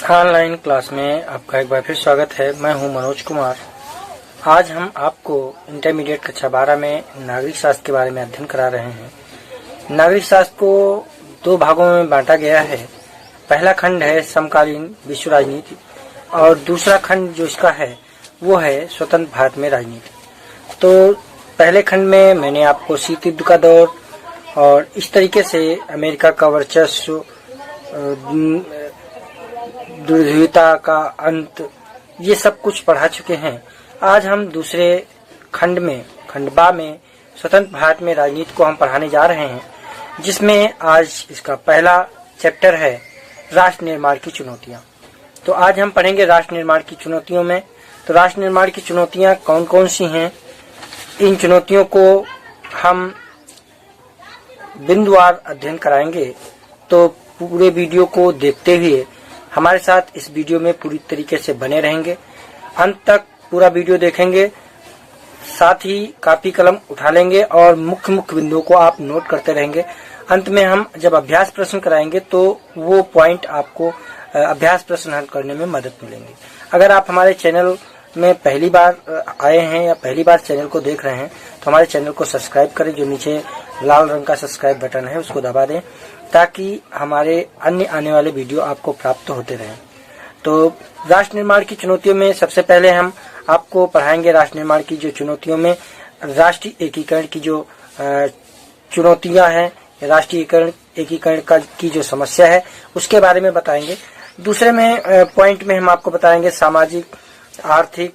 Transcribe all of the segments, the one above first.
Online class में आपका एक बार फिर स्वागत है। मैं हूं मनोज कुमार। आज हम आपको इंटरमीडिएट कक्षा 12 में नागरिक शास्त्र के बारे में अध्ययन करा रहे हैं। नागरिक शास्त्र को दो भागों में बांटा गया है। पहला खंड है समकालीन विश्व राजनीति और दूसरा खंड जो इसका है वो है स्वतंत्र भारत में राजनीति। तो पहले खंड में मैंने आपको शीत युद्ध का दौर और इस तरीके से अमेरिका का वर्चस्व, द्विध्रुवीयता का अंत, ये सब कुछ पढ़ा चुके हैं। आज हम दूसरे खंड में, खंड बा में स्वतंत्र भारत में राजनीति को हम पढ़ाने जा रहे हैं, जिसमें आज इसका पहला चैप्टर है राष्ट्र निर्माण की चुनौतियां। तो आज हम पढ़ेंगे राष्ट्र निर्माण की चुनौतियों में। तो राष्ट्र निर्माण की चुनौतियां कौन कौन सी हैं, इन चुनौतियों को हम बिंदुवार अध्ययन कराएंगे। तो पूरे वीडियो को देखते हुए हमारे साथ इस वीडियो में पूरी तरीके से बने रहेंगे, अंत तक पूरा वीडियो देखेंगे। साथ ही कापी कलम उठा लेंगे और मुख्य मुख्य बिंदुओं को आप नोट करते रहेंगे। अंत में हम जब अभ्यास प्रश्न कराएंगे तो वो पॉइंट आपको अभ्यास प्रश्न हल करने में मदद मिलेंगी। अगर आप हमारे चैनल में पहली बार आए हैं या पहली बार चैनल को देख रहे हैं तो हमारे चैनल को सब्सक्राइब करें। जो नीचे लाल रंग का सब्सक्राइब बटन है उसको दबा दें ताकि हमारे अन्य आने वाले वीडियो आपको प्राप्त होते रहें। तो राष्ट्र निर्माण की चुनौतियों में सबसे पहले हम आपको पढ़ाएंगे राष्ट्र निर्माण की जो चुनौतियों में राष्ट्रीय एकीकरण की जो चुनौतियां हैं, राष्ट्रीय एकीकरण का की जो समस्या है उसके बारे में बताएंगे। दूसरे में पॉइंट में हम आपको बताएंगे सामाजिक आर्थिक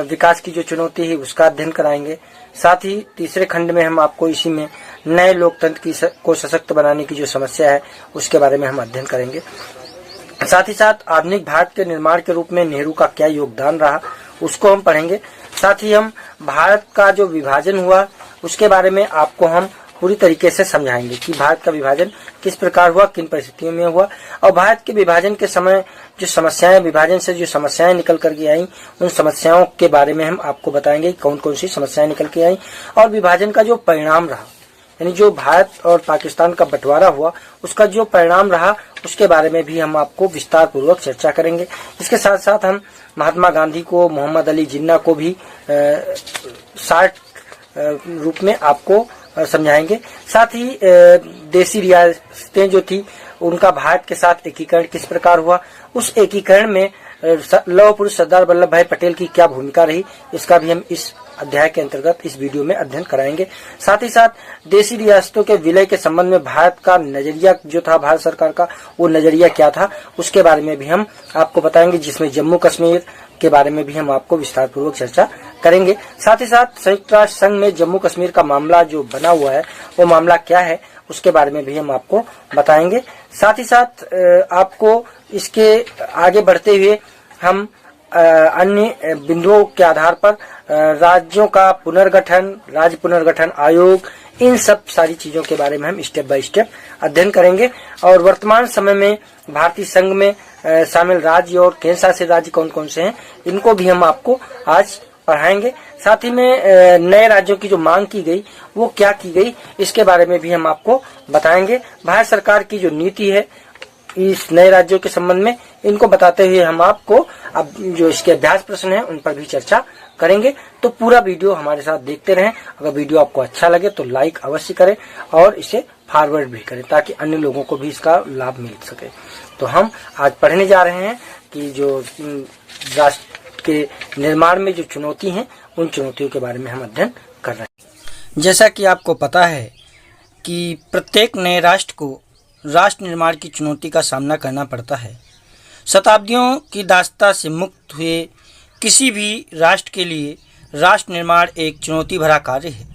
विकास की जो चुनौती है उसका अध्ययन कराएंगे। साथ ही तीसरे खंड में हम आपको इसी में नए लोकतंत्र को सशक्त बनाने की जो समस्या है उसके बारे में हम अध्ययन करेंगे। साथ ही साथ आधुनिक भारत के निर्माण के रूप में नेहरू का क्या योगदान रहा उसको हम पढ़ेंगे। साथ ही हम भारत का जो विभाजन हुआ उसके बारे में आपको हम पूरी तरीके से समझाएंगे कि भारत का विभाजन किस प्रकार हुआ, किन परिस्थितियों में हुआ और भारत के विभाजन के समय जो समस्याएं, विभाजन से जो समस्याएं निकल करके आई, उन समस्याओं के बारे में हम आपको बताएंगे कौन कौन सी समस्याएं निकल के आई और विभाजन का जो परिणाम रहा, यानी जो भारत और पाकिस्तान का बंटवारा हुआ उसका जो परिणाम रहा उसके बारे में भी हम आपको विस्तार पूर्वक चर्चा करेंगे। इसके साथ साथ हम महात्मा गांधी को, मोहम्मद अली जिन्ना को भी शार्ट रूप में आपको समझाएंगे। साथ ही देसी रियासतें जो थी उनका भारत के साथ एकीकरण किस प्रकार हुआ, उस एकीकरण में लौह पुरुष सरदार वल्लभ भाई पटेल की क्या भूमिका रही, इसका भी हम इस अध्याय के अंतर्गत इस वीडियो में अध्ययन कराएंगे। साथ ही साथ देसी रियासतों के विलय के संबंध में भारत का नजरिया जो था, भारत सरकार का वो नजरिया क्या था उसके बारे में भी हम आपको बताएंगे, जिसमें जम्मू कश्मीर के बारे में भी हम आपको विस्तार पूर्वक चर्चा करेंगे। साथ ही साथ संयुक्त राष्ट्र संघ में जम्मू कश्मीर का मामला जो बना हुआ है वो मामला क्या है उसके बारे में भी हम आपको बताएंगे। साथ ही साथ आपको इसके आगे बढ़ते हुए हम अन्य बिंदुओं के आधार पर राज्यों का पुनर्गठन, राज्य पुनर्गठन आयोग, इन सब सारी चीजों के बारे में हम स्टेप बाय स्टेप अध्ययन करेंगे। और वर्तमान समय में भारतीय संघ में शामिल राज्य और केंद्र शासित राज्य कौन कौन से हैं इनको भी हम आपको आज पढ़ाएंगे। साथ ही में नए राज्यों की जो मांग की गई वो क्या की गई इसके बारे में भी हम आपको बताएंगे। भारत सरकार की जो नीति है इस नए राज्यों के संबंध में इनको बताते हुए हम आपको अब जो इसके अभ्यास प्रश्न हैं उन पर भी चर्चा करेंगे। तो पूरा वीडियो हमारे साथ देखते रहें। अगर वीडियो आपको अच्छा लगे तो लाइक अवश्य करें और इसे फॉरवर्ड भी करें ताकि अन्य लोगों को भी इसका लाभ मिल सके। तो हम आज पढ़ने जा रहे हैं कि जो राष्ट्र के निर्माण में जो चुनौती हैं उन चुनौतियों के बारे में हम अध्ययन कर रहे हैं। जैसा कि आपको पता है कि प्रत्येक नए राष्ट्र को राष्ट्र निर्माण की चुनौती का सामना करना पड़ता है। शताब्दियों की दास्ता से मुक्त हुए किसी भी राष्ट्र के लिए राष्ट्र निर्माण एक चुनौती भरा कार्य है।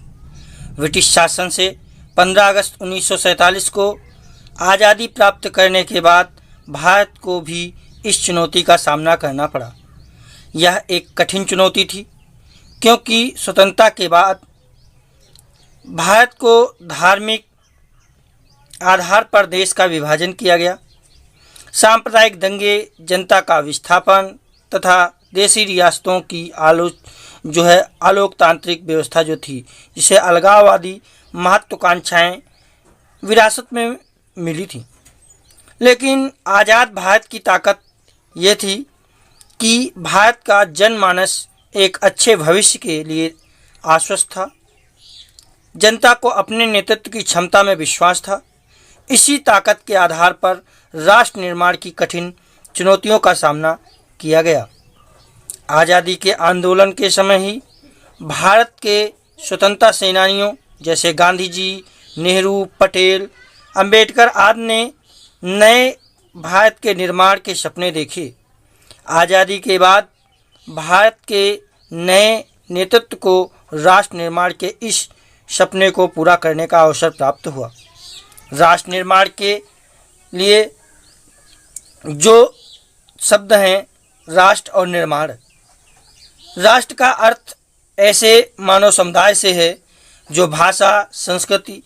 ब्रिटिश शासन से 15 अगस्त 1947 को आज़ादी प्राप्त करने के बाद भारत को भी इस चुनौती का सामना करना पड़ा। यह एक कठिन चुनौती थी क्योंकि स्वतंत्रता के बाद भारत को धार्मिक आधार पर देश का विभाजन किया गया। सांप्रदायिक दंगे, जनता का विस्थापन तथा देसी रियासतों की आलोकतांत्रिक व्यवस्था जो थी, जिसे अलगाववादी महत्वाकांक्षाएं विरासत में मिली थी। लेकिन आज़ाद भारत की ताकत ये थी कि भारत का जनमानस एक अच्छे भविष्य के लिए आश्वस्त था। जनता को अपने नेतृत्व की क्षमता में विश्वास था। इसी ताकत के आधार पर राष्ट्र निर्माण की कठिन चुनौतियों का सामना किया गया। आज़ादी के आंदोलन के समय ही भारत के स्वतंत्रता सेनानियों जैसे गांधी जी, नेहरू, पटेल, अंबेडकर आदि ने नए भारत के निर्माण के सपने देखे। आज़ादी के बाद भारत के नए नेतृत्व को राष्ट्र निर्माण के इस सपने को पूरा करने का अवसर प्राप्त हुआ। राष्ट्र निर्माण के लिए जो शब्द हैं राष्ट्र और निर्माण। राष्ट्र का अर्थ ऐसे मानव समुदाय से है जो भाषा, संस्कृति,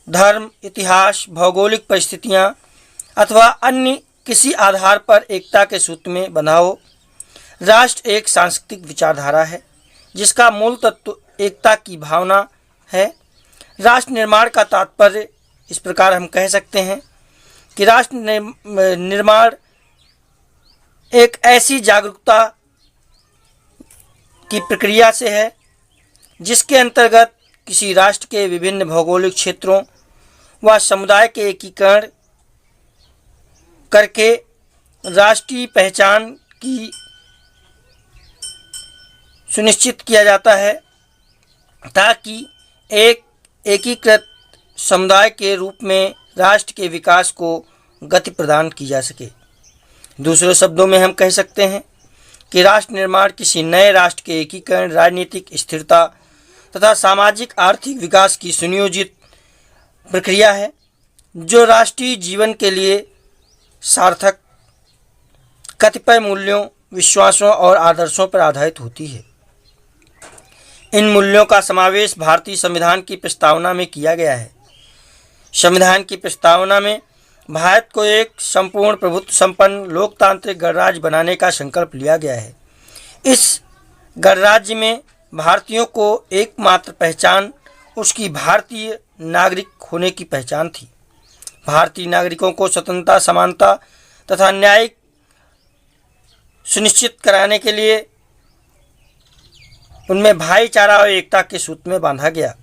धर्म, इतिहास, भौगोलिक परिस्थितियाँ अथवा अन्य किसी आधार पर एकता के सूत्र में बंधा हो। राष्ट्र एक सांस्कृतिक विचारधारा है जिसका मूल तत्व एकता की भावना है। राष्ट्र निर्माण का तात्पर्य इस प्रकार हम कह सकते हैं कि राष्ट्र निर्माण एक ऐसी जागरूकता की प्रक्रिया से है जिसके अंतर्गत किसी राष्ट्र के विभिन्न भौगोलिक क्षेत्रों व समुदाय के एकीकरण करके राष्ट्रीय पहचान की सुनिश्चित किया जाता है ताकि एक एकीकृत समुदाय के रूप में राष्ट्र के विकास को गति प्रदान की जा सके। दूसरे शब्दों में हम कह सकते हैं कि राष्ट्र निर्माण किसी नए राष्ट्र के एकीकरण, राजनीतिक स्थिरता तथा सामाजिक आर्थिक विकास की सुनियोजित प्रक्रिया है जो राष्ट्रीय जीवन के लिए सार्थक, कतिपय मूल्यों, विश्वासों और आदर्शों पर आधारित होती है। इन मूल्यों का समावेश भारतीय संविधान की प्रस्तावना में किया गया है। संविधान की प्रस्तावना में भारत को एक संपूर्ण प्रभुत्व संपन्न लोकतांत्रिक गणराज्य बनाने का संकल्प लिया गया है। इस गणराज्य में भारतीयों को एकमात्र पहचान उसकी भारतीय नागरिक होने की पहचान थी। भारतीय नागरिकों को स्वतंत्रता, समानता तथा न्याय सुनिश्चित कराने के लिए उनमें भाईचारा और एकता के सूत्र में बांधा गया।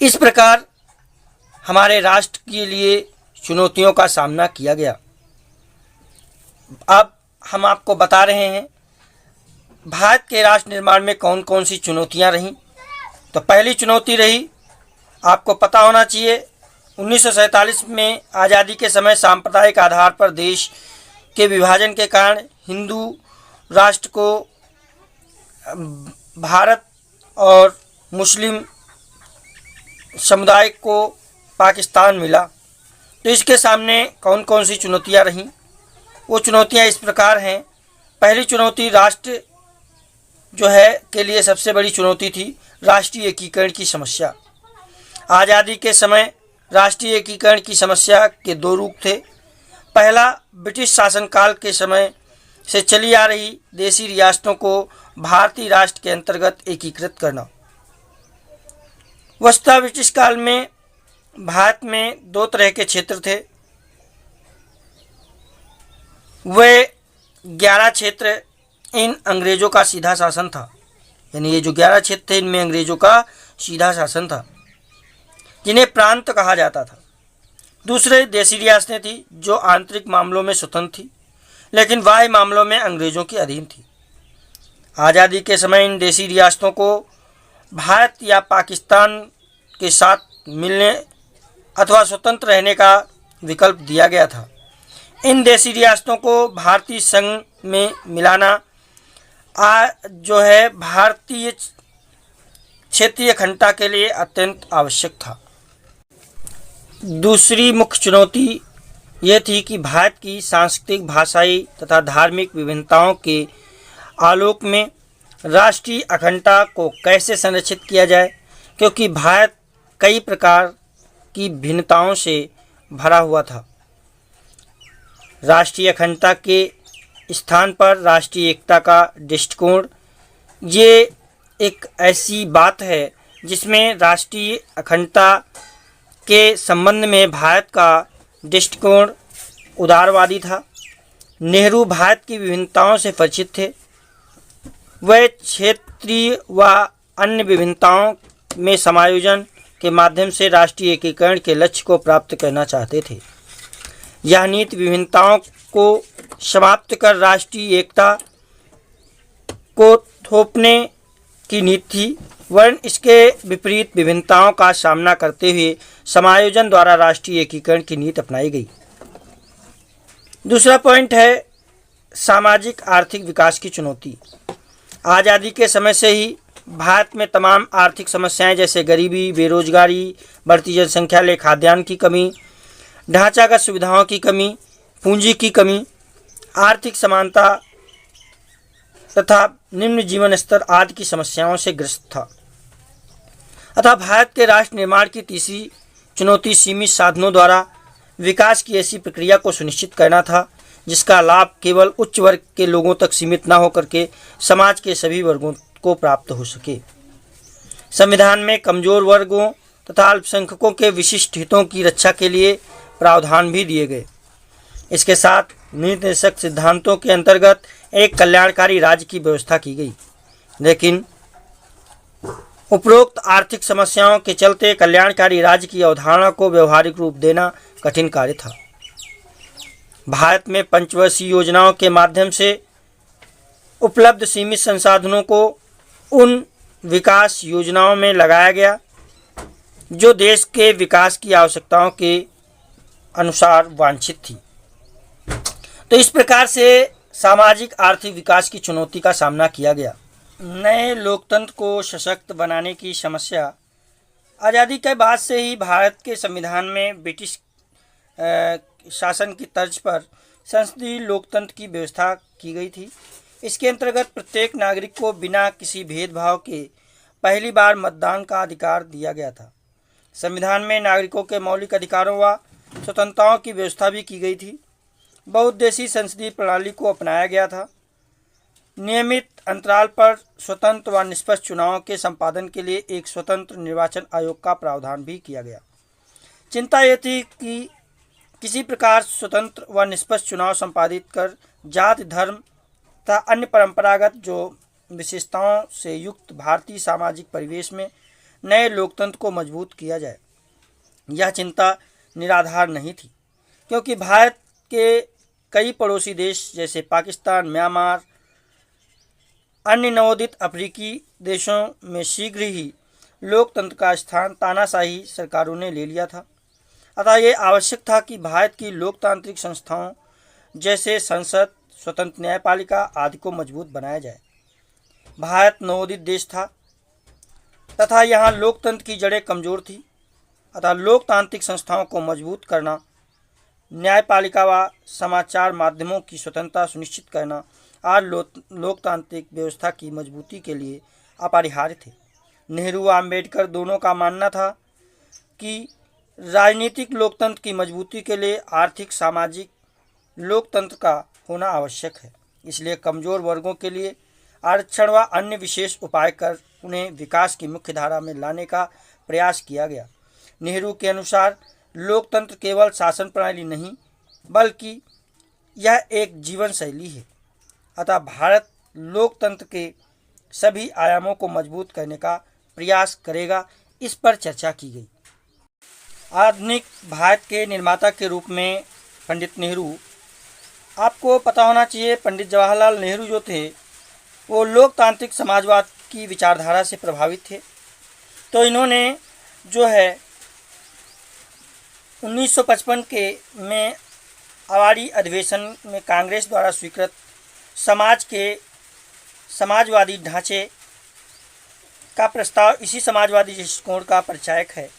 इस प्रकार हमारे राष्ट्र के लिए चुनौतियों का सामना किया गया। अब हम आपको बता रहे हैं भारत के राष्ट्र निर्माण में कौन कौन सी चुनौतियां रहीं। तो पहली चुनौती रही, आपको पता होना चाहिए, 1947 में आज़ादी के समय सांप्रदायिक आधार पर देश के विभाजन के कारण हिंदू राष्ट्र को भारत और मुस्लिम समुदाय को पाकिस्तान मिला। तो इसके सामने कौन कौन सी चुनौतियां रहीं, वो चुनौतियां इस प्रकार हैं। पहली चुनौती राष्ट्र जो है के लिए सबसे बड़ी चुनौती थी राष्ट्रीय एकीकरण की समस्या। आज़ादी के समय राष्ट्रीय एकीकरण की समस्या के दो रूप थे। पहला, ब्रिटिश शासनकाल के समय से चली आ रही देशी रियासतों को भारतीय राष्ट्र के अंतर्गत एकीकृत करना। वस्तुतः ब्रिटिश काल में भारत में दो तरह के क्षेत्र थे। वे 11 क्षेत्र इन अंग्रेज़ों का सीधा शासन था, यानी ये जो 11 क्षेत्र थे इनमें अंग्रेज़ों का सीधा शासन था, जिन्हें प्रांत कहा जाता था। दूसरे देशी रियासतें थी जो आंतरिक मामलों में स्वतंत्र थी लेकिन बाह्य मामलों में अंग्रेज़ों के अधीन थी। आज़ादी के समय इन देशी रियासतों को भारत या पाकिस्तान के साथ मिलने अथवा स्वतंत्र रहने का विकल्प दिया गया था। इन देशी रियासतों को भारतीय संघ में मिलाना जो है भारतीय क्षेत्रीय अखंडता के लिए अत्यंत आवश्यक था। दूसरी मुख्य चुनौती यह थी कि भारत की सांस्कृतिक, भाषाई तथा धार्मिक विभिन्नताओं के आलोक में राष्ट्रीय अखंडता को कैसे संरक्षित किया जाए, क्योंकि भारत कई प्रकार की भिन्नताओं से भरा हुआ था। राष्ट्रीय अखंडता के स्थान पर राष्ट्रीय एकता का दृष्टिकोण ये एक ऐसी बात है जिसमें राष्ट्रीय अखंडता के संबंध में भारत का दृष्टिकोण उदारवादी था। नेहरू भारत की विभिन्नताओं से परिचित थे। वह क्षेत्रीय व अन्य विभिन्नताओं में समायोजन के माध्यम से राष्ट्रीय एकीकरण के लक्ष्य को प्राप्त करना चाहते थे। यह नीति विभिन्नताओं को समाप्त कर राष्ट्रीय एकता को थोपने की नीति थी, वरन इसके विपरीत विभिन्नताओं का सामना करते हुए समायोजन द्वारा राष्ट्रीय एकीकरण की नीति अपनाई गई। दूसरा पॉइंट है सामाजिक आर्थिक विकास की चुनौती। आज़ादी के समय से ही भारत में तमाम आर्थिक समस्याएं जैसे गरीबी, बेरोजगारी, बढ़ती जनसंख्या, खाद्यान्न की कमी, ढांचागत सुविधाओं की कमी, पूंजी की कमी, आर्थिक समानता तथा निम्न जीवन स्तर आदि की समस्याओं से ग्रस्त था। अतः भारत के राष्ट्र निर्माण की तीसरी चुनौती सीमित साधनों द्वारा विकास की ऐसी प्रक्रिया को सुनिश्चित करना था जिसका लाभ केवल उच्च वर्ग के लोगों तक सीमित न होकर के समाज के सभी वर्गों को प्राप्त हो सके। संविधान में कमजोर वर्गों तथा अल्पसंख्यकों के विशिष्ट हितों की रक्षा के लिए प्रावधान भी दिए गए। इसके साथ नीति निर्देशक सिद्धांतों के अंतर्गत एक कल्याणकारी राज्य की व्यवस्था की गई, लेकिन उपरोक्त आर्थिक समस्याओं के चलते कल्याणकारी राज्य की अवधारणा को व्यवहारिक रूप देना कठिन कार्य था। भारत में पंचवर्षीय योजनाओं के माध्यम से उपलब्ध सीमित संसाधनों को उन विकास योजनाओं में लगाया गया जो देश के विकास की आवश्यकताओं के अनुसार वांछित थी। तो इस प्रकार से सामाजिक आर्थिक विकास की चुनौती का सामना किया गया। नए लोकतंत्र को सशक्त बनाने की समस्या। आज़ादी के बाद से ही भारत के संविधान में ब्रिटिश शासन की तर्ज पर संसदीय लोकतंत्र की व्यवस्था की गई थी। इसके अंतर्गत प्रत्येक नागरिक को बिना किसी भेदभाव के पहली बार मतदान का अधिकार दिया गया था। संविधान में नागरिकों के मौलिक अधिकारों व स्वतंत्रताओं की व्यवस्था भी की गई थी। बहुउद्देशीय संसदीय प्रणाली को अपनाया गया था। नियमित अंतराल पर स्वतंत्र व निष्पक्ष चुनावों के संपादन के लिए एक स्वतंत्र निर्वाचन आयोग का प्रावधान भी किया गया। चिंता यह थी कि किसी प्रकार स्वतंत्र व निष्पक्ष चुनाव संपादित कर जाति, धर्म तथा अन्य परंपरागत जो विशेषताओं से युक्त भारतीय सामाजिक परिवेश में नए लोकतंत्र को मजबूत किया जाए। यह चिंता निराधार नहीं थी, क्योंकि भारत के कई पड़ोसी देश जैसे पाकिस्तान, म्यांमार, अन्य नवोदित अफ्रीकी देशों में शीघ्र ही लोकतंत्र का स्थान तानाशाही सरकारों ने ले लिया था। अतः ये आवश्यक था कि भारत की लोकतांत्रिक संस्थाओं जैसे संसद, स्वतंत्र न्यायपालिका आदि को मजबूत बनाया जाए। भारत नवोदित देश था तथा यहाँ लोकतंत्र की जड़ें कमज़ोर थी। अतः लोकतांत्रिक संस्थाओं को मजबूत करना, न्यायपालिका व समाचार माध्यमों की स्वतंत्रता सुनिश्चित करना और लोकतांत्रिक व्यवस्था की मजबूती के लिए अपरिहार्य थे। नेहरू व अम्बेडकर दोनों का मानना था कि राजनीतिक लोकतंत्र की मजबूती के लिए आर्थिक सामाजिक लोकतंत्र का होना आवश्यक है। इसलिए कमज़ोर वर्गों के लिए आरक्षण व अन्य विशेष उपाय कर उन्हें विकास की मुख्य धारा में लाने का प्रयास किया गया। नेहरू के अनुसार लोकतंत्र केवल शासन प्रणाली नहीं बल्कि यह एक जीवन शैली है। अतः भारत लोकतंत्र के सभी आयामों को मजबूत करने का प्रयास करेगा। इस पर चर्चा की गई। आधुनिक भारत के निर्माता के रूप में पंडित नेहरू, आपको पता होना चाहिए पंडित जवाहरलाल नेहरू जो थे वो लोकतांत्रिक समाजवाद की विचारधारा से प्रभावित थे। तो इन्होंने जो है 1955 के में अवाड़ी अधिवेशन में कांग्रेस द्वारा स्वीकृत समाजवादी ढांचे का प्रस्ताव इसी समाजवादी दृष्टिकोण का परिचायक है।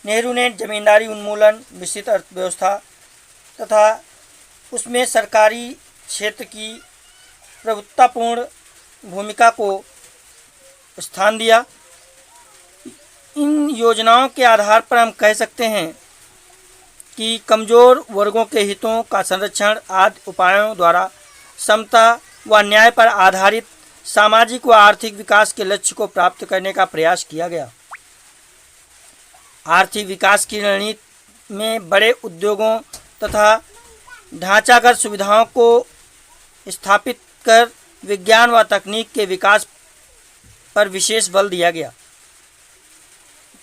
नेहरू ने जमींदारी उन्मूलन, मिश्रित अर्थव्यवस्था तथा उसमें सरकारी क्षेत्र की प्रभुत्वपूर्ण भूमिका को स्थान दिया। इन योजनाओं के आधार पर हम कह सकते हैं कि कमज़ोर वर्गों के हितों का संरक्षण आदि उपायों द्वारा समता व न्याय पर आधारित सामाजिक व आर्थिक विकास के लक्ष्य को प्राप्त करने का प्रयास किया गया। आर्थिक विकास की रणनीति में बड़े उद्योगों तथा ढांचागत सुविधाओं को स्थापित कर विज्ञान व तकनीक के विकास पर विशेष बल दिया गया।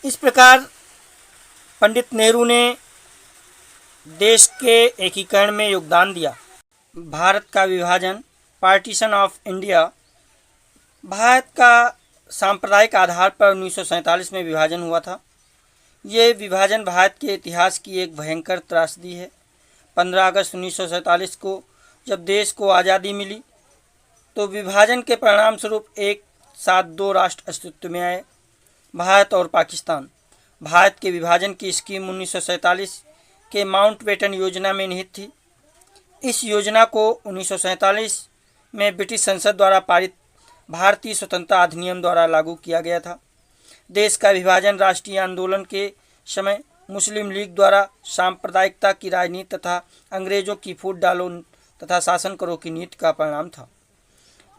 इस प्रकार पंडित नेहरू ने देश के एकीकरण में योगदान दिया। भारत का विभाजन, पार्टीशन ऑफ इंडिया। भारत का सांप्रदायिक आधार पर 1947 में विभाजन हुआ था। ये विभाजन भारत के इतिहास की एक भयंकर त्रासदी है। 15 अगस्त 1947 को जब देश को आज़ादी मिली तो विभाजन के परिणाम स्वरूप एक साथ दो राष्ट्र अस्तित्व में आए, भारत और पाकिस्तान। भारत के विभाजन की स्कीम 1947 के माउंटबेटन योजना में निहित थी। इस योजना को 1947 में ब्रिटिश संसद द्वारा पारित भारतीय स्वतंत्रता अधिनियम द्वारा लागू किया गया था। देश का विभाजन राष्ट्रीय आंदोलन के समय मुस्लिम लीग द्वारा सांप्रदायिकता की राजनीति तथा अंग्रेजों की फूट डालो तथा शासन करो की नीति का परिणाम था।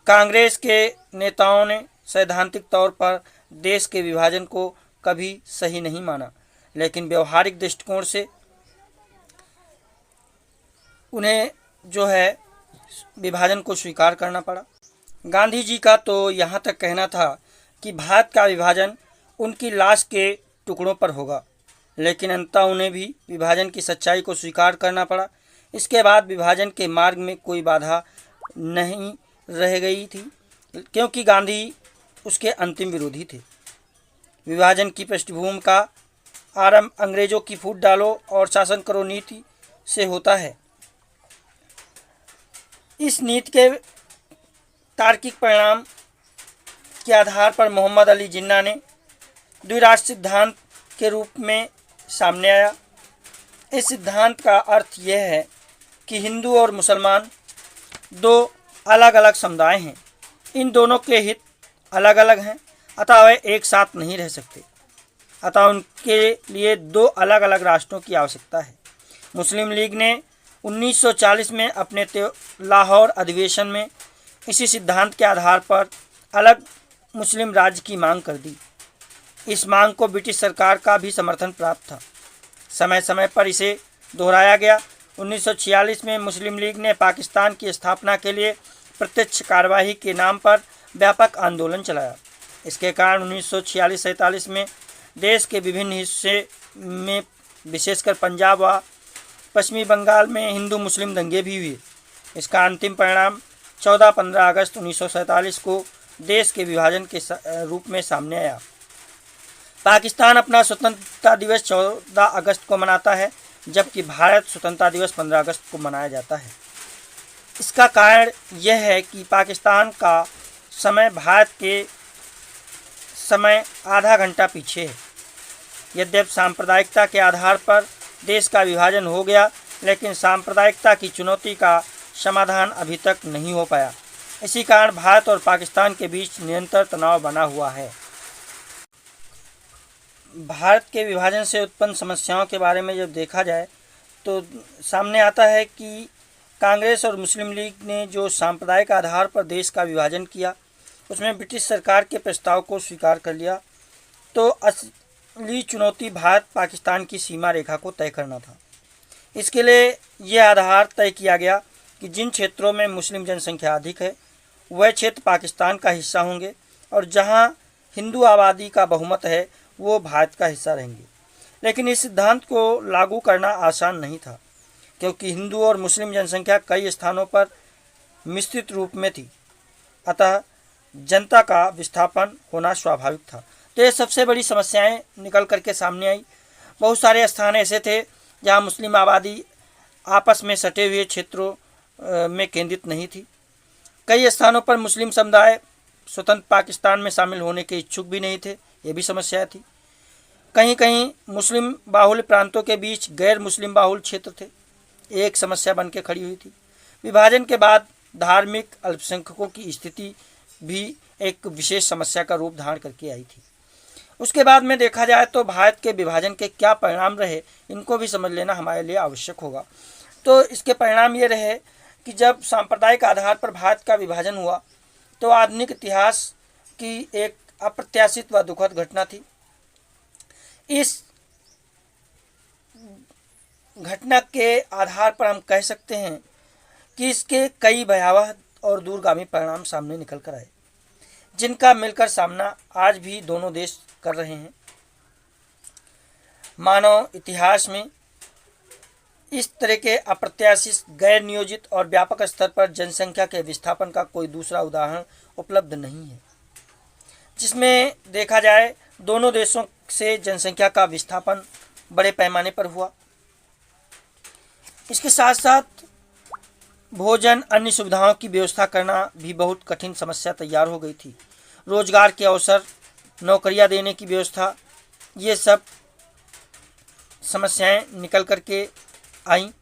कांग्रेस के नेताओं ने सैद्धांतिक तौर पर देश के विभाजन को कभी सही नहीं माना, लेकिन व्यवहारिक दृष्टिकोण से उन्हें जो है विभाजन को स्वीकार करना पड़ा। गांधी जी का तो यहाँ तक कहना था कि भारत का विभाजन उनकी लाश के टुकड़ों पर होगा, लेकिन अंततः उन्हें भी विभाजन की सच्चाई को स्वीकार करना पड़ा। इसके बाद विभाजन के मार्ग में कोई बाधा नहीं रह गई थी, क्योंकि गांधी उसके अंतिम विरोधी थे। विभाजन की पृष्ठभूमि का आरंभ अंग्रेजों की फूट डालो और शासन करो नीति से होता है। इस नीति के तार्किक परिणाम के आधार पर मोहम्मद अली जिन्ना ने द्विराष्ट्र सिद्धांत के रूप में सामने आया। इस सिद्धांत का अर्थ यह है कि हिंदू और मुसलमान दो अलग अलग समुदाय हैं, इन दोनों के हित अलग अलग हैं, अतः वे एक साथ नहीं रह सकते, अतः उनके लिए दो अलग अलग राष्ट्रों की आवश्यकता है। मुस्लिम लीग ने 1940 में अपने लाहौर अधिवेशन में इसी सिद्धांत के आधार पर अलग मुस्लिम राज्य की मांग कर दी। इस मांग को ब्रिटिश सरकार का भी समर्थन प्राप्त था। समय समय पर इसे दोहराया गया। 1946 में मुस्लिम लीग ने पाकिस्तान की स्थापना के लिए प्रत्यक्ष कार्यवाही के नाम पर व्यापक आंदोलन चलाया। इसके कारण 1946-47 में देश के विभिन्न हिस्से में, विशेषकर पंजाब व पश्चिमी बंगाल में हिंदू मुस्लिम दंगे भी हुए। इसका अंतिम परिणाम 14-15 अगस्त 1947 को देश के विभाजन के रूप में सामने आया। पाकिस्तान अपना स्वतंत्रता दिवस 14 अगस्त को मनाता है, जबकि भारत स्वतंत्रता दिवस 15 अगस्त को मनाया जाता है। इसका कारण यह है कि पाकिस्तान का समय भारत के समय आधा घंटा पीछे है। यद्यपि सांप्रदायिकता के आधार पर देश का विभाजन हो गया, लेकिन सांप्रदायिकता की चुनौती का समाधान अभी तक नहीं हो पाया। इसी कारण भारत और पाकिस्तान के बीच निरंतर तनाव बना हुआ है। भारत के विभाजन से उत्पन्न समस्याओं के बारे में जब देखा जाए तो सामने आता है कि कांग्रेस और मुस्लिम लीग ने जो सांप्रदायिक आधार पर देश का विभाजन किया, उसमें ब्रिटिश सरकार के प्रस्ताव को स्वीकार कर लिया। तो असली चुनौती भारत पाकिस्तान की सीमा रेखा को तय करना था। इसके लिए यह आधार तय किया गया कि जिन क्षेत्रों में मुस्लिम जनसंख्या अधिक है वह क्षेत्र पाकिस्तान का हिस्सा होंगे, और जहां हिंदू आबादी का बहुमत है वो भारत का हिस्सा रहेंगे। लेकिन इस सिद्धांत को लागू करना आसान नहीं था, क्योंकि हिंदू और मुस्लिम जनसंख्या कई स्थानों पर मिश्रित रूप में थी, अतः जनता का विस्थापन होना स्वाभाविक था। तो ये सबसे बड़ी समस्याएं निकल करके सामने आई। बहुत सारे स्थान ऐसे थे जहां मुस्लिम आबादी आपस में सटे हुए क्षेत्रों में केंद्रित नहीं थी। कई स्थानों पर मुस्लिम समुदाय स्वतंत्र पाकिस्तान में शामिल होने के इच्छुक भी नहीं थे, ये भी समस्या थी। कहीं कहीं मुस्लिम बाहुल्य प्रांतों के बीच गैर मुस्लिम बाहुल्य क्षेत्र थे, एक समस्या बन के खड़ी हुई थी। विभाजन के बाद धार्मिक अल्पसंख्यकों की स्थिति भी एक विशेष समस्या का रूप धारण करके आई थी। उसके बाद में देखा जाए तो भारत के विभाजन के क्या परिणाम रहे, इनको भी समझ लेना हमारे लिए आवश्यक होगा। तो इसके परिणाम ये रहे कि जब सांप्रदायिक आधार पर भारत का विभाजन हुआ तो आधुनिक इतिहास की एक अप्रत्याशित व दुखद घटना थी। इस घटना के आधार पर हम कह सकते हैं कि इसके कई भयावह और दूरगामी परिणाम सामने निकल कर आए, जिनका मिलकर सामना आज भी दोनों देश कर रहे हैं। मानव इतिहास में इस तरह के अप्रत्याशित, गैर नियोजित और व्यापक स्तर पर जनसंख्या के विस्थापन का कोई दूसरा उदाहरण उपलब्ध नहीं है, जिसमें देखा जाए दोनों देशों से जनसंख्या का विस्थापन बड़े पैमाने पर हुआ। इसके साथ साथ भोजन, अन्य सुविधाओं की व्यवस्था करना भी बहुत कठिन समस्या तैयार हो गई थी। रोजगार के अवसर, नौकरियां देने की व्यवस्था, ये सब समस्याएं निकल करके आई।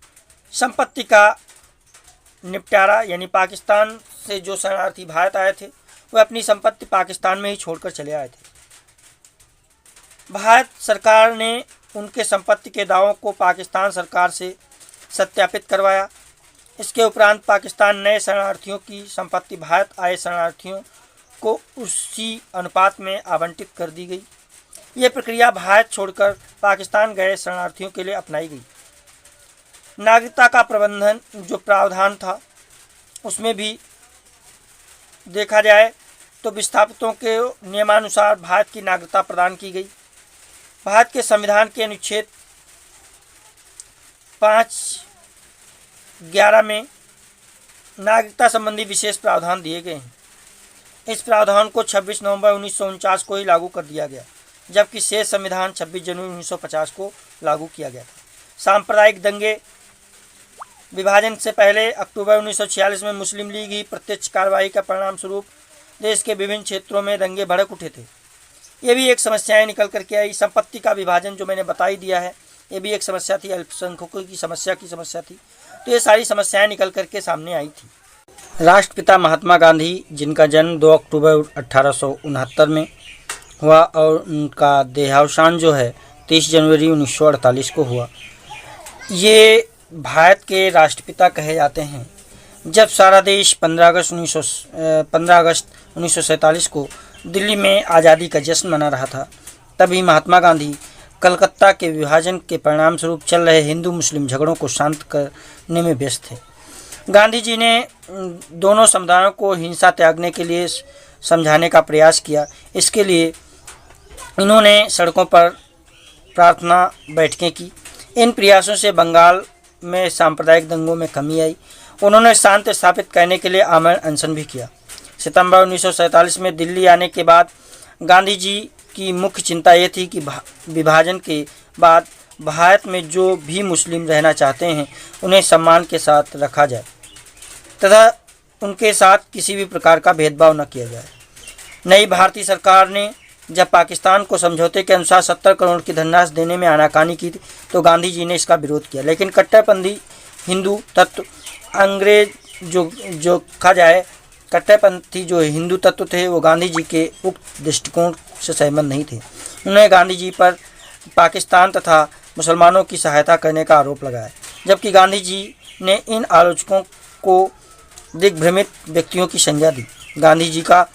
संपत्ति का निपटारा, यानी पाकिस्तान से जो शरणार्थी भारत आए थे वह अपनी संपत्ति पाकिस्तान में ही छोड़कर चले आए थे। भारत सरकार ने उनके संपत्ति के दावों को पाकिस्तान सरकार से सत्यापित करवाया। इसके उपरांत पाकिस्तान नए शरणार्थियों की संपत्ति भारत आए शरणार्थियों को उसी अनुपात में आवंटित कर दी गई। ये प्रक्रिया भारत छोड़कर पाकिस्तान गए शरणार्थियों के लिए अपनाई गई। नागरिकता का प्रबंधन जो प्रावधान था, उसमें भी देखा जाए तो विस्थापितों के नियमानुसार भारत की नागरिकता प्रदान की गई। भारत के संविधान के अनुच्छेद 5(11) में नागरिकता संबंधी विशेष प्रावधान दिए गए हैं। इस प्रावधान को 26 नवंबर 1949 को ही लागू कर दिया गया, जबकि शेष संविधान 26 जनवरी 1950 को लागू किया गया था। सांप्रदायिक दंगे, विभाजन से पहले अक्टूबर 1946 में मुस्लिम लीग ही प्रत्यक्ष कार्रवाई का परिणाम स्वरूप देश के विभिन्न क्षेत्रों में दंगे भड़क उठे थे। ये भी एक समस्याएं निकल करके आई। संपत्ति का विभाजन जो मैंने बता ही दिया है, ये भी एक समस्या थी, अल्पसंख्यकों की समस्या थी। तो ये सारी समस्याएं निकल करके सामने आई थी। राष्ट्रपिता महात्मा गांधी, जिनका जन्म 2 अक्टूबर 1869 में हुआ और उनका देहावसान जो है 30 जनवरी 1948 को हुआ, ये भारत के राष्ट्रपिता कहे जाते हैं। जब सारा देश 15 अगस्त 1947 को दिल्ली में आज़ादी का जश्न मना रहा था, तभी महात्मा गांधी कलकत्ता के विभाजन के परिणाम स्वरूप चल रहे हिंदू मुस्लिम झगड़ों को शांत करने में व्यस्त थे। गांधी जी ने दोनों समुदायों को हिंसा त्यागने के लिए समझाने का प्रयास किया। इसके लिए इन्होंने सड़कों पर प्रार्थना बैठकें की। इन प्रयासों से बंगाल में सांप्रदायिक दंगों में कमी आई। उन्होंने शांति स्थापित करने के लिए आमरण अनशन भी किया। सितंबर 1947 में दिल्ली आने के बाद गांधी जी की मुख्य चिंता ये थी कि विभाजन के बाद भारत में जो भी मुस्लिम रहना चाहते हैं उन्हें सम्मान के साथ रखा जाए तथा उनके साथ किसी भी प्रकार का भेदभाव न किया जाए। नई भारतीय सरकार ने जब पाकिस्तान को समझौते के अनुसार 70 करोड़ की धनराशि देने में आनाकानी की थी, तो गांधी जी ने इसका विरोध किया। लेकिन कट्टरपंथी हिंदू तत्व, अंग्रेज जो कहा जाए कट्टरपंथी जो हिंदू तत्व थे, वो गांधी जी के उक्त दृष्टिकोण से सहमत नहीं थे। उन्होंने गांधी जी पर पाकिस्तान तथा मुसलमानों की सहायता करने का आरोप लगाया, जबकि गांधी जी ने इन आलोचकों को दिग्भ्रमित व्यक्तियों की संज्ञा दी। गांधी जी का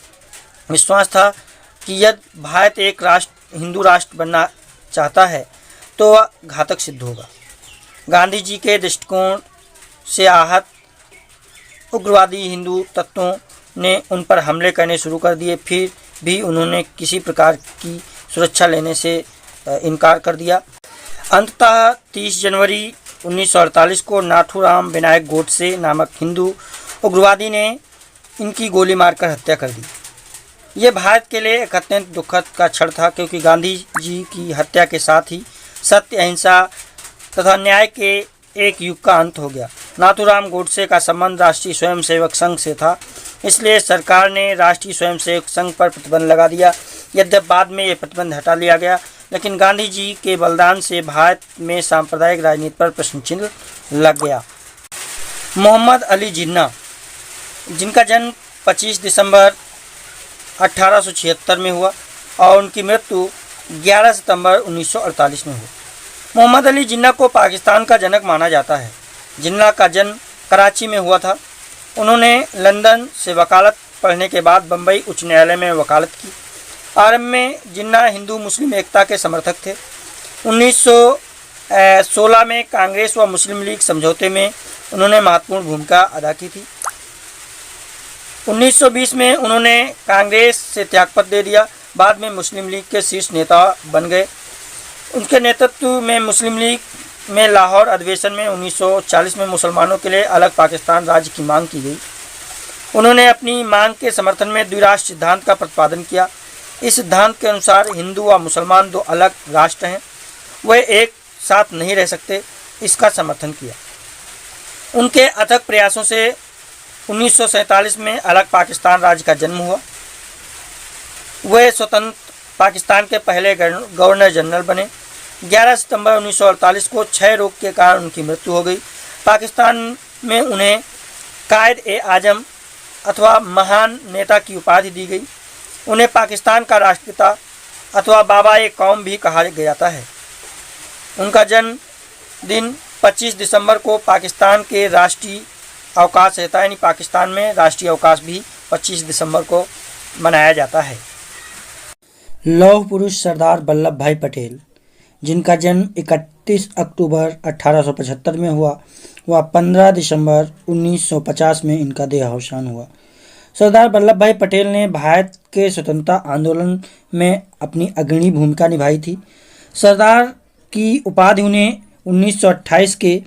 विश्वास था कि यदि भारत एक हिंदू राष्ट्र बनना चाहता है तो वह घातक सिद्ध होगा। गांधी जी के दृष्टिकोण से आहत उग्रवादी हिंदू तत्वों ने उन पर हमले करने शुरू कर दिए। फिर भी उन्होंने किसी प्रकार की सुरक्षा लेने से इनकार कर दिया। अंततः 30 जनवरी 1948 को नाथूराम विनायक गोडसे नामक हिंदू उग्रवादी ने इनकी गोली मारकर हत्या कर दी। ये भारत के लिए एक अत्यंत दुखद का क्षण था, क्योंकि गांधी जी की हत्या के साथ ही सत्य, अहिंसा तथा न्याय के एक युग का अंत हो गया। नाथूराम गोडसे का संबंध राष्ट्रीय स्वयंसेवक संघ से था, इसलिए सरकार ने राष्ट्रीय स्वयंसेवक संघ पर प्रतिबंध लगा दिया। यद्यपि बाद में ये प्रतिबंध हटा लिया गया, लेकिन गांधी जी के बलिदान से भारत में सांप्रदायिक राजनीति पर प्रश्न चिन्ह लग गया। मोहम्मद अली जिन्ना, जिनका जन्म 25 दिसंबर 1876 में हुआ और उनकी मृत्यु 11 सितंबर 1948 में हुई। मोहम्मद अली जिन्ना को पाकिस्तान का जनक माना जाता है। जिन्ना का जन्म कराची में हुआ था। उन्होंने लंदन से वकालत पढ़ने के बाद बम्बई उच्च न्यायालय में वकालत की। आरंभ में जिन्ना हिंदू मुस्लिम एकता के समर्थक थे। 1916 में कांग्रेस व मुस्लिम लीग समझौते में उन्होंने महत्वपूर्ण भूमिका अदा की थी। 1920 में उन्होंने कांग्रेस से त्यागपत्र दे दिया। बाद में मुस्लिम लीग के शीर्ष नेता बन गए। उनके नेतृत्व में मुस्लिम लीग में लाहौर अधिवेशन में 1940 में मुसलमानों के लिए अलग पाकिस्तान राज्य की मांग की गई। उन्होंने अपनी मांग के समर्थन में द्विराष्ट्र सिद्धांत का प्रतिपादन किया। इस सिद्धांत के अनुसार हिंदू व मुसलमान दो अलग राष्ट्र हैं, वे एक साथ नहीं रह सकते, इसका समर्थन किया। उनके अथक प्रयासों से 1947 में अलग पाकिस्तान राज्य का जन्म हुआ। वे स्वतंत्र पाकिस्तान के पहले गवर्नर जनरल बने। 11 सितंबर 1948 को क्षय रोग के कारण उनकी मृत्यु हो गई। पाकिस्तान में उन्हें कायद-ए-आजम अथवा महान नेता की उपाधि दी गई। उन्हें पाकिस्तान का राष्ट्रपिता अथवा बाबा-ए-कौम भी कहा जाता है। उनका जन्म दिन 25 दिसंबर को पाकिस्तान के राष्ट्रीय अवकाश रहता है, यानी पाकिस्तान में राष्ट्रीय अवकाश भी 25 दिसंबर को मनाया जाता है। लौह पुरुष सरदार वल्लभ भाई पटेल, जिनका जन्म 31 अक्टूबर 1875 में हुआ, वह 15 दिसंबर 1950 में इनका देहावसान हुआ। सरदार वल्लभ भाई पटेल ने भारत के स्वतंत्रता आंदोलन में अपनी अग्रणी भूमिका निभाई थी। सरदार की उपाधि उन्हें 1928 के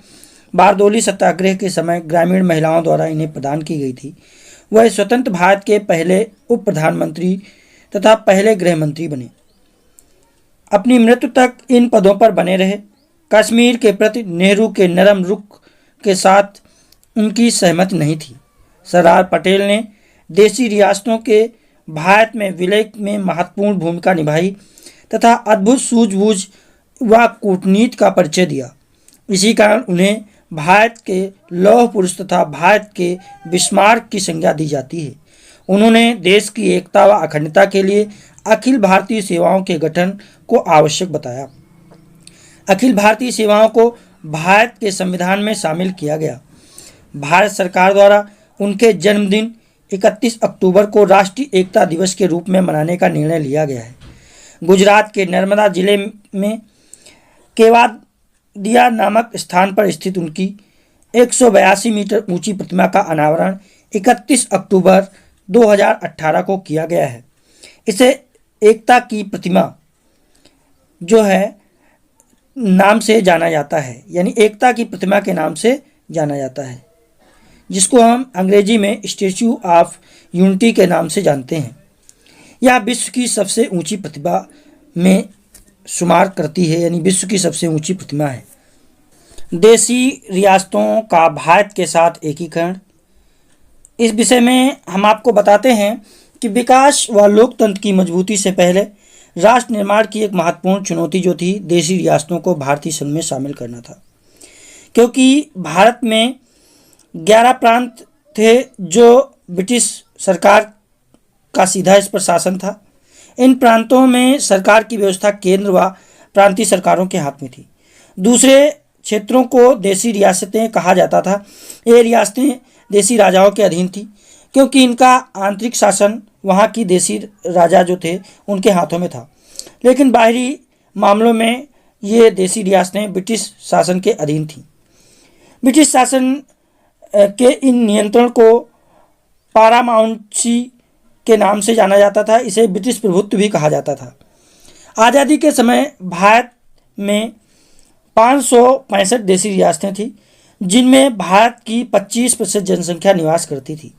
बारदोली सत्याग्रह के समय ग्रामीण महिलाओं द्वारा इन्हें प्रदान की गई थी। वह स्वतंत्र भारत के पहले उप प्रधानमंत्री तथा पहले गृह मंत्री बने। अपनी मृत्यु तक इन पदों पर बने रहे। कश्मीर के प्रति नेहरू के नरम रुख के साथ उनकी सहमति नहीं थी। सरदार पटेल ने देशी रियासतों के भारत में विलय में महत्वपूर्ण भूमिका निभाई तथा अद्भुत सूझबूझ व कूटनीति का परिचय दिया। इसी कारण उन्हें भारत के लौह पुरुष तथा भारत के बिस्मार्क की संज्ञा दी जाती है। उन्होंने देश की एकता व अखंडता के लिए अखिल भारतीय सेवाओं के गठन को आवश्यक बताया। अखिल भारतीय सेवाओं को भारत के संविधान में शामिल किया गया। भारत सरकार द्वारा उनके जन्मदिन 31 अक्टूबर को राष्ट्रीय एकता दिवस के रूप में मनाने का निर्णय लिया गया है। गुजरात के नर्मदा जिले में केवादिया नामक स्थान पर स्थित उनकी 182 मीटर ऊंची प्रतिमा का अनावरण 31 अक्टूबर 2018 को किया गया है। इसे एकता की प्रतिमा जो है नाम से जाना जाता है, यानी एकता की प्रतिमा के नाम से जाना जाता है, जिसको हम अंग्रेजी में स्टैच्यू ऑफ यूनिटी के नाम से जानते हैं। यह विश्व की सबसे ऊंची प्रतिमा में शुमार करती है, यानी विश्व की सबसे ऊंची प्रतिमा है। देशी रियासतों का भारत के साथ एकीकरण, इस विषय में हम आपको बताते हैं कि विकास व लोकतंत्र की मजबूती से पहले राष्ट्र निर्माण की एक महत्वपूर्ण चुनौती जो थी, देशी रियासतों को भारतीय संघ में शामिल करना था। क्योंकि भारत में 11 प्रांत थे जो ब्रिटिश सरकार का सीधा इस पर शासन था। इन प्रांतों में सरकार की व्यवस्था केंद्र व प्रांतीय सरकारों के हाथ में थी। दूसरे क्षेत्रों को देशी रियासतें कहा जाता था। ये रियासतें देशी राजाओं के अधीन थी, क्योंकि इनका आंतरिक शासन वहाँ की देशी राजा जो थे उनके हाथों में था। लेकिन बाहरी मामलों में ये देशी रियासतें ब्रिटिश शासन के अधीन थीं। ब्रिटिश शासन के इन नियंत्रण को पारामाउंसी के नाम से जाना जाता था। इसे ब्रिटिश प्रभुत्व भी कहा जाता था। आज़ादी के समय भारत में 565 देशी रियासतें थीं, जिनमें भारत की 25% जनसंख्या निवास करती थी।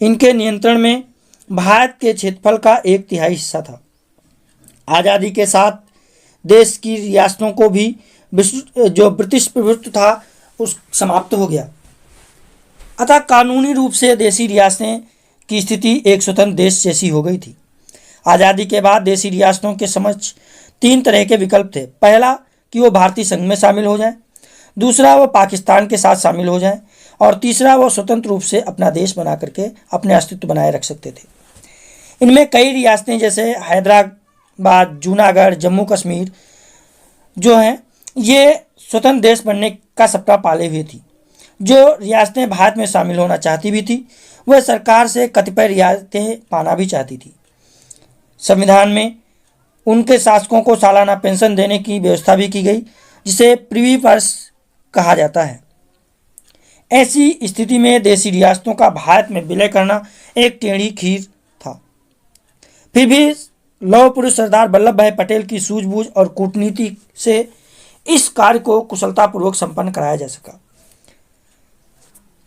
इनके नियंत्रण में भारत के क्षेत्रफल का 1/3 हिस्सा था। आज़ादी के साथ देश की रियासतों को भी जो ब्रिटिश प्रभुत्व था उस समाप्त हो गया। अतः कानूनी रूप से देशी रियासतें की स्थिति एक स्वतंत्र देश जैसी हो गई थी। आज़ादी के बाद देशी रियासतों के समक्ष 3 तरह के विकल्प थे। पहला कि वो भारतीय संघ में शामिल हो जाएं, दूसरा वो पाकिस्तान के साथ शामिल हो जाएं, और तीसरा वो स्वतंत्र रूप से अपना देश बना करके अपने अस्तित्व बनाए रख सकते थे। इनमें कई रियासतें जैसे हैदराबाद, जूनागढ़, जम्मू कश्मीर जो हैं ये स्वतंत्र देश बनने का सपना पाले हुए थी। जो रियासतें भारत में शामिल होना चाहती भी थी वह सरकार से कतिपय रियायतें पाना भी चाहती थी। संविधान में उनके शासकों को सालाना पेंशन देने की व्यवस्था भी की गई, जिसे प्रिवी पर्स कहा जाता है। ऐसी स्थिति में देशी रियासतों का भारत में विलय करना एक टेढ़ी खीर था। फिर भी लौह पुरुष सरदार वल्लभ भाई पटेल की सूझबूझ और कूटनीति से इस कार्य को कुशलतापूर्वक संपन्न कराया जा सका।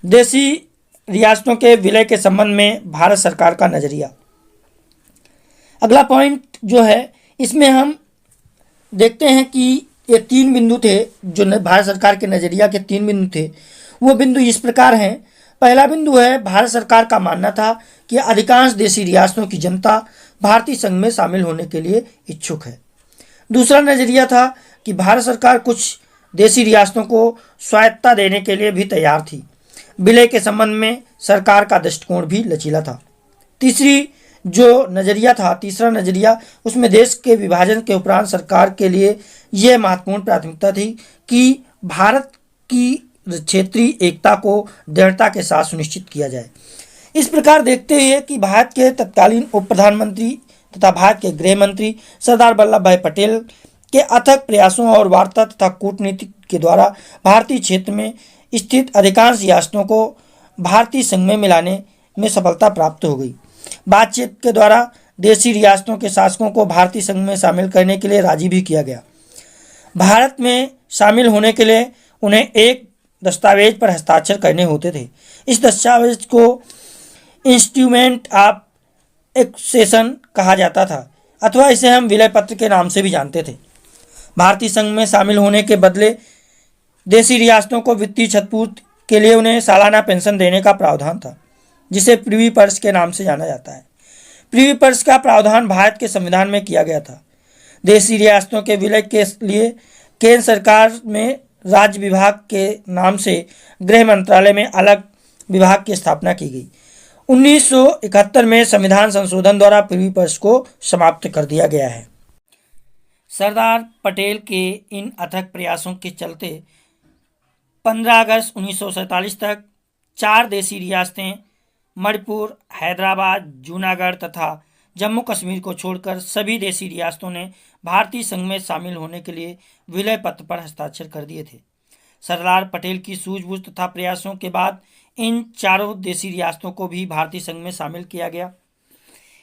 देशी रियासतों के विलय के संबंध में भारत सरकार का नजरिया। अगला पॉइंट जो है, इसमें हम देखते हैं कि ये 3 बिंदु थे जो भारत सरकार के नजरिया के 3 बिंदु थे। वो बिंदु इस प्रकार हैं। पहला बिंदु है, भारत सरकार का मानना था कि अधिकांश देशी रियासतों की जनता भारतीय संघ में शामिल होने के लिए इच्छुक है। दूसरा नजरिया था कि भारत सरकार कुछ देशी रियासतों को स्वायत्तता देने के लिए भी तैयार थी। विलय के संबंध में सरकार का दृष्टिकोण भी लचीला था। तीसरा नजरिया, उसमें देश के विभाजन के उपरांत सरकार के लिए यह महत्वपूर्ण प्राथमिकता थी कि भारत की क्षेत्रीय एकता को दृढ़ता के साथ सुनिश्चित किया जाए। इस प्रकार देखते हुए कि भारत के तत्कालीन उप प्रधानमंत्री तथा भारत के गृह मंत्री सरदार वल्लभ भाई पटेल के अथक प्रयासों और वार्ता तथा कूटनीति के द्वारा भारतीय क्षेत्र में स्थित अधिकांश रियासतों को भारतीय संघ में मिलाने में सफलता प्राप्त हो गई। बातचीत के द्वारा देशी रियासतों के शासकों को भारतीय संघ में शामिल करने के लिए राजी भी किया गया। भारत में शामिल होने के लिए उन्हें एक दस्तावेज पर हस्ताक्षर करने होते थे। इस दस्तावेज को इंस्ट्रूमेंट ऑफ एक्सेशन कहा जाता था, अथवा इसे हम विलय पत्र के नाम से भी जानते थे। भारतीय संघ में शामिल होने के बदले देशी रियासतों को वित्तीय क्षतिपूर्ति के लिए उन्हें सालाना पेंशन देने का प्रावधान था, जिसे प्रिवी पर्स के नाम से जाना जाता है। प्रिवी पर्स का प्रावधान भारत के संविधान में किया गया था। देशी रियासतों के विलय के लिए केंद्र सरकार में राज्य विभाग के नाम से गृह मंत्रालय में अलग विभाग की स्थापना की गई। 1971 में संविधान संशोधन द्वारा प्रिवी पर्स को समाप्त कर दिया गया है। सरदार पटेल के इन अथक प्रयासों के चलते 15 अगस्त 1947 तक 4 देशी रियासतें मणिपुर, हैदराबाद, जूनागढ़ तथा जम्मू कश्मीर को छोड़कर सभी देशी रियासतों ने भारतीय संघ में शामिल होने के लिए विलय पत्र पर हस्ताक्षर कर दिए थे। सरदार पटेल की सूझबूझ तथा प्रयासों के बाद इन चारों देशी रियासतों को भी भारतीय संघ में शामिल किया गया।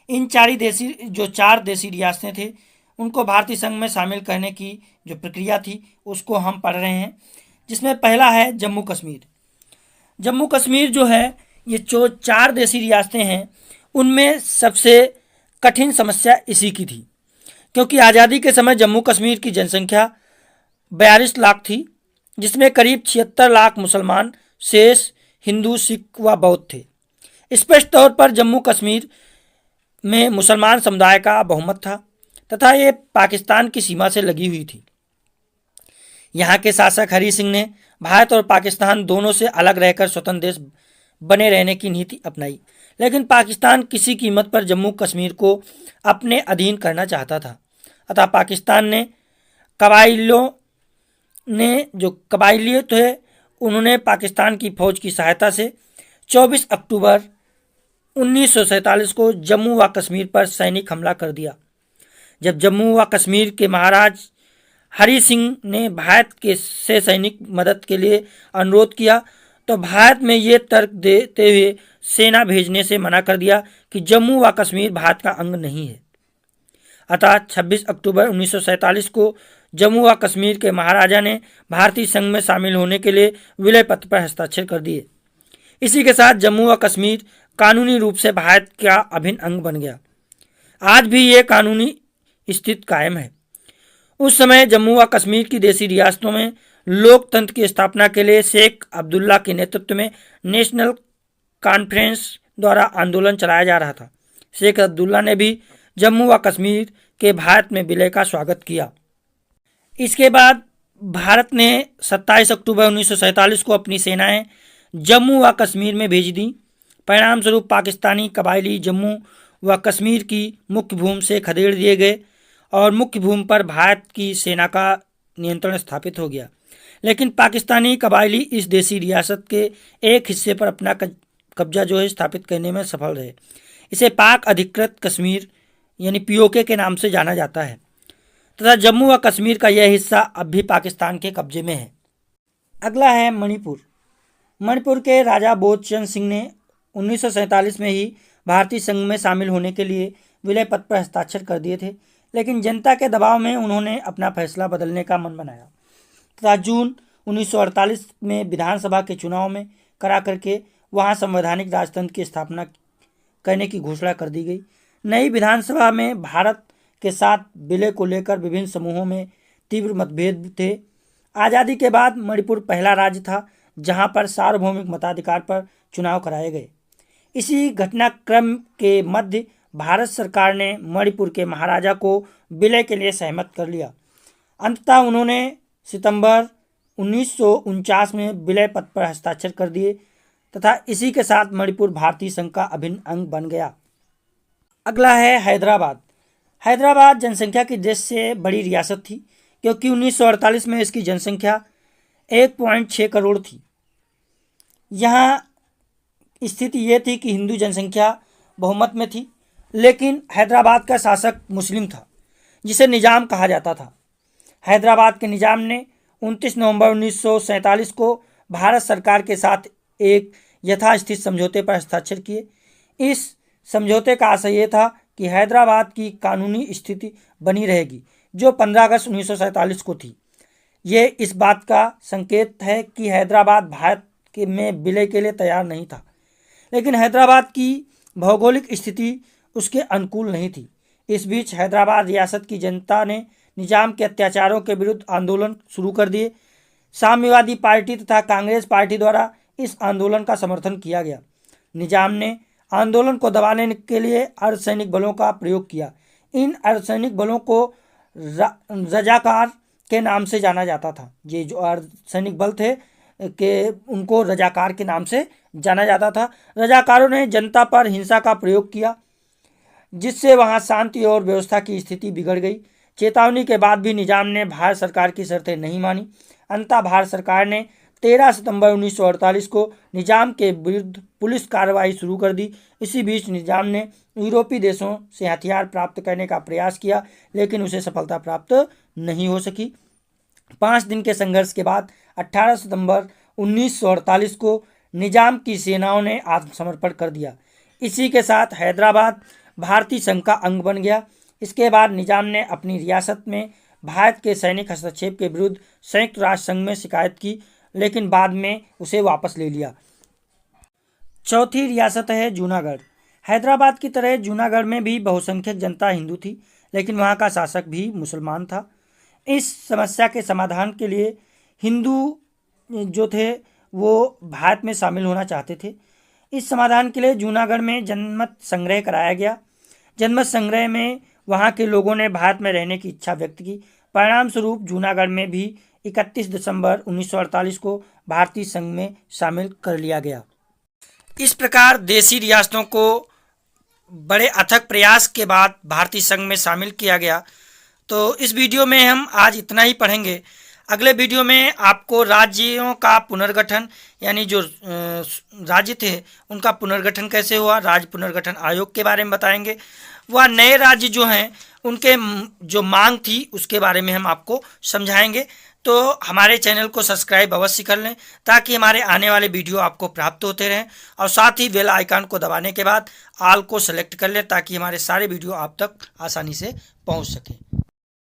इन 4 देशी रियासतें थे, उनको भारतीय संघ में शामिल करने की जो प्रक्रिया थी उसको हम पढ़ रहे हैं, जिसमें पहला है जम्मू कश्मीर। जम्मू कश्मीर जो है, ये जो 4 देशी रियासतें हैं उनमें सबसे कठिन समस्या इसी की थी, क्योंकि आज़ादी के समय जम्मू कश्मीर की जनसंख्या 42 लाख थी, जिसमें करीब 76 लाख मुसलमान, शेष हिंदू, सिख व बौद्ध थे। स्पष्ट तौर पर जम्मू कश्मीर में मुसलमान समुदाय का बहुमत था तथा ये पाकिस्तान की सीमा से लगी हुई थी। यहाँ के शासक हरि सिंह ने भारत और पाकिस्तान दोनों से अलग रहकर स्वतंत्र देश बने रहने की नीति अपनाई, लेकिन पाकिस्तान किसी कीमत पर जम्मू कश्मीर को अपने अधीन करना चाहता था। अतः पाकिस्तान ने कबाइली थे, उन्होंने पाकिस्तान की फौज की सहायता से 24 अक्टूबर 1947 को जम्मू व कश्मीर पर सैनिक हमला कर दिया। जब जम्मू व कश्मीर के महाराज हरि सिंह ने भारत से सैनिक मदद के लिए अनुरोध किया तो भारत में ये तर्क देते हुए सेना भेजने से मना कर दिया कि जम्मू व कश्मीर भारत का अंग नहीं है। अतः 26 अक्टूबर 1947 को जम्मू व कश्मीर के महाराजा ने भारतीय संघ में शामिल होने के लिए विलय पत्र पर हस्ताक्षर कर दिए। इसी के साथ जम्मू व कश्मीर कानूनी रूप से भारत का अभिन्न अंग बन गया। आज भी ये कानूनी स्थिति कायम है। उस समय जम्मू व कश्मीर की देशी रियासतों में लोकतंत्र की स्थापना के लिए शेख अब्दुल्ला के नेतृत्व में नेशनल कॉन्फ्रेंस द्वारा आंदोलन चलाया जा रहा था। शेख अब्दुल्ला ने भी जम्मू व कश्मीर के भारत में विलय का स्वागत किया। इसके बाद भारत ने 27 अक्टूबर 1947 को अपनी सेनाएं जम्मू व कश्मीर में भेज दी। परिणाम स्वरूप पाकिस्तानी कबायली जम्मू व कश्मीर की मुख्य भूमि से खदेड़ दिए गए और मुख्य भूमि पर भारत की सेना का नियंत्रण स्थापित हो गया। लेकिन पाकिस्तानी कबायली इस देशी रियासत के एक हिस्से पर अपना कब्जा जो है स्थापित करने में सफल रहे। इसे पाक अधिकृत कश्मीर यानी पीओके के नाम से जाना जाता है तथा जम्मू व कश्मीर का यह हिस्सा अब भी पाकिस्तान के कब्जे में है। अगला है मणिपुर। मणिपुर के राजा बोधचंद सिंह ने 1947 में ही भारतीय संघ में शामिल होने के लिए विलय पत्र पर हस्ताक्षर कर दिए थे, लेकिन जनता के दबाव में उन्होंने अपना फैसला बदलने का मन बनाया तथा जून 1948 में विधानसभा के चुनाव में करा करके वहां संवैधानिक राजतंत्र की स्थापना करने की घोषणा कर दी गई। नई विधानसभा में भारत के साथ विलय को लेकर विभिन्न समूहों में तीव्र मतभेद थे। आज़ादी के बाद मणिपुर पहला राज्य था जहां पर सार्वभौमिक मताधिकार पर चुनाव कराए गए। इसी घटनाक्रम के मध्य भारत सरकार ने मणिपुर के महाराजा को विलय के लिए सहमत कर लिया। अंततः उन्होंने सितंबर 1949 में विलय पत्र पर हस्ताक्षर कर दिए तथा इसी के साथ मणिपुर भारतीय संघ का अभिन्न अंग बन गया। अगला है हैदराबाद। हैदराबाद जनसंख्या की दृष्टि से बड़ी रियासत थी क्योंकि 1948 में इसकी जनसंख्या 1.6 करोड़ थी। यहाँ स्थिति ये थी कि हिंदू जनसंख्या बहुमत में थी, लेकिन हैदराबाद का शासक मुस्लिम था जिसे निजाम कहा जाता था। हैदराबाद के निजाम ने 29 नवंबर 1947 को भारत सरकार के साथ एक यथास्थित समझौते पर हस्ताक्षर किए। इस समझौते का आशय ये था कि हैदराबाद की कानूनी स्थिति बनी रहेगी जो 15 अगस्त 1947 को थी। ये इस बात का संकेत है कि हैदराबाद भारत में विलय के लिए तैयार नहीं था, लेकिन हैदराबाद की भौगोलिक स्थिति उसके अनुकूल नहीं थी। इस बीच हैदराबाद रियासत की जनता ने निजाम के अत्याचारों के विरुद्ध आंदोलन शुरू कर दिए। साम्यवादी पार्टी तथा कांग्रेस पार्टी द्वारा इस आंदोलन का समर्थन किया गया। निजाम ने आंदोलन को दबाने के लिए अर्धसैनिक बलों का प्रयोग किया। इन अर्धसैनिक बलों को रजाकार के नाम से जाना जाता था। ये जो अर्धसैनिक बल थे कि उनको रजाकार के नाम से जाना जाता था। रजाकारों ने जनता पर हिंसा का प्रयोग किया जिससे वहां शांति और व्यवस्था की स्थिति बिगड़ गई। चेतावनी के बाद भी निजाम ने भारत सरकार की शर्तें नहीं मानी। अंततः भारत सरकार ने 13 सितंबर 1948 को निजाम के विरुद्ध पुलिस कार्रवाई शुरू कर दी। इसी बीच निजाम ने यूरोपीय देशों से हथियार प्राप्त करने का प्रयास किया, लेकिन उसे सफलता प्राप्त नहीं हो सकी। 5 दिन के संघर्ष के बाद 18 सितंबर 1948 को निजाम की सेनाओं ने आत्मसमर्पण कर दिया। इसी के साथ हैदराबाद भारतीय संघ का अंग बन गया। इसके बाद निजाम ने अपनी रियासत में भारत के सैनिक हस्तक्षेप के विरुद्ध संयुक्त राष्ट्र संघ में शिकायत की, लेकिन बाद में उसे वापस ले लिया। चौथी रियासत है जूनागढ़। हैदराबाद की तरह जूनागढ़ में भी बहुसंख्यक जनता हिंदू थी, लेकिन वहाँ का शासक भी मुसलमान था। इस समस्या के समाधान के लिए हिंदू जो थे वो भारत में शामिल होना चाहते थे। इस समाधान के लिए जूनागढ़ में जनमत संग्रह कराया गया। जनमत संग्रह में वहाँ के लोगों ने भारत में रहने की इच्छा व्यक्त की। परिणाम स्वरूप जूनागढ़ में भी 31 दिसंबर 1948 को भारतीय संघ में शामिल कर लिया गया। इस प्रकार देशी रियासतों को बड़े अथक प्रयास के बाद भारतीय संघ में शामिल किया गया। तो इस वीडियो में हम आज इतना ही पढ़ेंगे। अगले वीडियो में आपको राज्यों का पुनर्गठन यानी जो राज्य थे उनका पुनर्गठन कैसे हुआ, राज्य पुनर्गठन आयोग के बारे में बताएंगे। वह नए राज्य जो हैं उनके जो मांग थी उसके बारे में हम आपको समझाएंगे। तो हमारे चैनल को सब्सक्राइब अवश्य कर लें ताकि हमारे आने वाले वीडियो आपको प्राप्त होते रहें, और साथ ही बेल आइकन को दबाने के बाद ऑल को सेलेक्ट कर लें ताकि हमारे सारे वीडियो आप तक आसानी से पहुंच सकें।